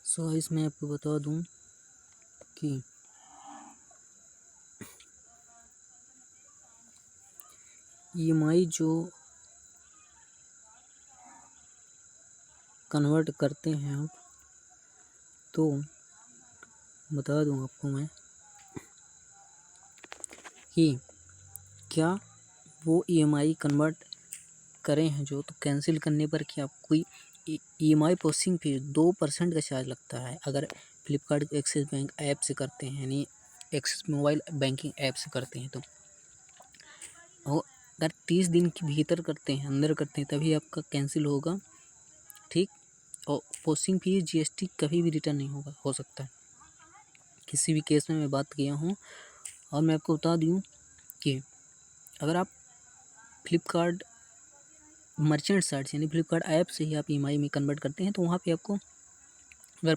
सो इसमें आपको बता दूं कि ईएमआई जो कन्वर्ट करते हैं आप, तो बता दूं आपको मैं कि क्या वो ईएमआई कन्वर्ट करें हैं जो, तो कैंसिल करने पर क्या कोई ईएमआई प्रोसेसिंग फीस 2% का चार्ज लगता है अगर फ्लिपकार्ट एक्सिस बैंक ऐप से करते हैं, यानी एक्सिस मोबाइल बैंकिंग ऐप से करते हैं। तो और अगर 30 दिन के भीतर करते हैं, अंदर करते हैं, तभी आपका कैंसिल होगा, ठीक। और प्रोसेसिंग फीस जीएसटी कभी भी रिटर्न नहीं होगा, हो सकता है किसी भी केस में मैं बात किया हूँ। और मैं आपको बता दूँ कि अगर आप फ्लिपकार्ट मर्चेंट साइट से, यानी फ्लिपकार्ट ऐप से ही आप ईएमआई में कन्वर्ट करते हैं, तो वहाँ पे आपको अगर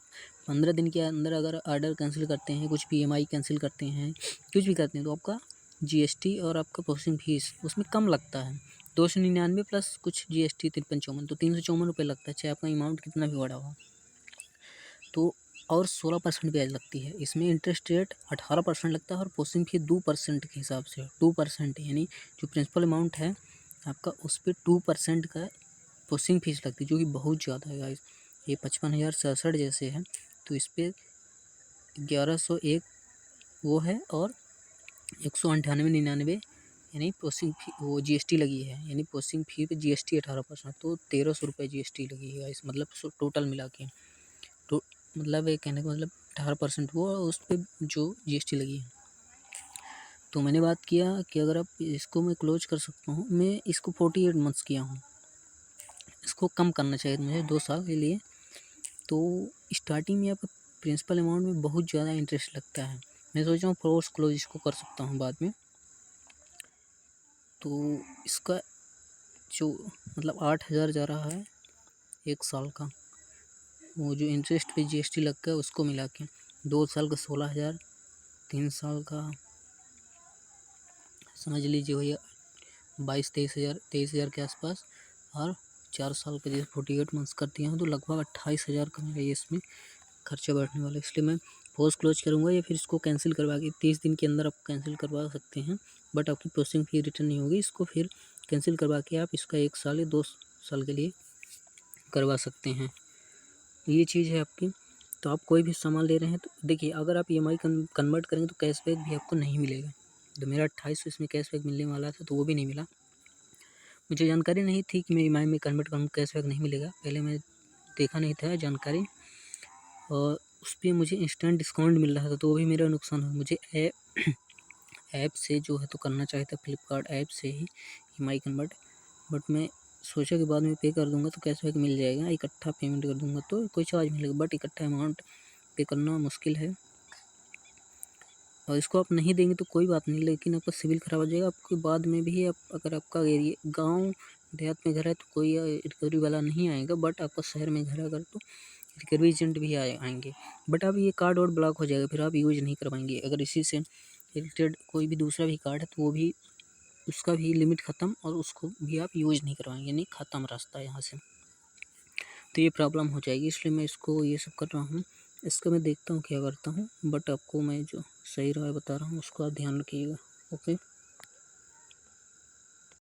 15 दिन के अंदर अगर ऑर्डर कैंसिल करते हैं, कुछ भी ईएमआई कैंसिल करते हैं, कुछ भी करते हैं, तो आपका जीएसटी और आपका प्रोसेसिंग फीस उसमें कम लगता है। 299 प्लस कुछ जीएसटी 53-54, तो 354 रुपये लगता है, चाहे आपका अमाउंट कितना भी बड़ा हो। तो और 16% ब्याज लगती है इसमें। इंटरेस्ट रेट 18% लगता है और प्रोसेसिंग फीस 2% के हिसाब से 2%, यानी जो प्रिंसिपल अमाउंट है आपका उस पर 2% का प्रोसेसिंग फीस लगती है, जो कि बहुत ज़्यादा है गाइस। ये 55,067 जैसे है, तो इस पर 1101 वो है और 198.99 यानी प्रोसेसिंग फी, वो जीएसटी लगी है, यानी प्रोसेसिंग फी पे जीएसटी 18%, तो 1300 रुपये जीएसटी लगी है गाइस। मतलब टोटल मिला के, तो मतलब ये कहने का मतलब 18% वो उस पर जो जीएसटी लगी है। तो मैंने बात किया कि अगर आप इसको मैं क्लोज कर सकता हूँ, मैं इसको 48 मंथ्स किया हूँ, इसको कम करना चाहिए मुझे 2 साल के लिए। तो स्टार्टिंग में आपका प्रिंसिपल अमाउंट में बहुत ज़्यादा इंटरेस्ट लगता है। मैं सोच रहा हूँ फोर्स क्लोज इसको कर सकता हूँ बाद में। तो इसका जो मतलब 8,000 जा रहा है 1 साल का, वो जो इंटरेस्ट पे जीएसटी लग गया उसको मिला के 2 साल का 16,000, 3 साल का समझ लीजिए भैया 22-23,000 के आसपास, और 4 साल का जैसे 48 मंथ्स कर दिया हूँ, तो लगभग 28,000 का मेरा ये इसमें खर्चा बैठने वाला है। इसलिए मैं फोर्स क्लोज करूँगा या फिर इसको कैंसिल करवा के 30 दिन के अंदर आप कैंसिल करवा सकते हैं, बट आपकी प्रोसेसिंग फी रिटर्न नहीं होगी। इसको फिर कैंसिल करवा के आप इसका 1 साल या 2 साल के लिए करवा सकते हैं। ये चीज़ है आपकी। तो आप कोई भी सामान ले रहे हैं तो देखिए, अगर आप ईएमआई कन्वर्ट करेंगे तो कैशबैक भी आपको नहीं मिलेगा। तो मेरा 2800 इसमें कैशबैक मिलने वाला था, तो वो भी नहीं मिला। मुझे जानकारी नहीं थी कि मैं ईएमआई में कन्वर्ट करूँ कैशबैक नहीं मिलेगा, पहले मैं देखा नहीं था जानकारी, और उस पर मुझे इंस्टेंट डिस्काउंट मिल रहा था, तो वो भी मेरा नुकसान हुआ। मुझे ऐप से जो है तो करना चाहिए था, फ्लिपकार्ट ऐप से ही ईएमआई कन्वर्ट, बट मैं सोचा कि बाद में पे कर दूंगा तो कैशबैक मिल जाएगा, इकट्ठा पेमेंट कर दूंगा तो कोई चार्ज मिलेगा, बट इकट्ठा अमाउंट पे करना मुश्किल है। और इसको आप नहीं देंगे तो कोई बात नहीं, लेकिन आपका सिविल खराब हो जाएगा। आपके बाद में भी आप अगर आपका एरिया गाँव देहात में घर है तो कोई रिकवरी वाला नहीं आएगा, बट आपका शहर में घर है अगर तो रिकवरी एजेंट भी आएंगे। बट अब ये कार्ड और ब्लॉक हो जाएगा, फिर आप यूज़ नहीं कर पाएंगे। अगर इसी से रिलेटेड कोई भी दूसरा भी कार्ड है तो वो भी, उसका भी लिमिट ख़त्म और उसको भी आप यूज़ नहीं करवाएंगे, यानी ख़त्म रास्ता यहाँ से, तो ये प्रॉब्लम हो जाएगी। इसलिए मैं इसको ये सब कर रहा हूँ। इसका मैं देखता हूँ क्या करता हूँ, बट आपको मैं जो सही राय बता रहा हूँ उसको आप ध्यान रखिएगा। ओके।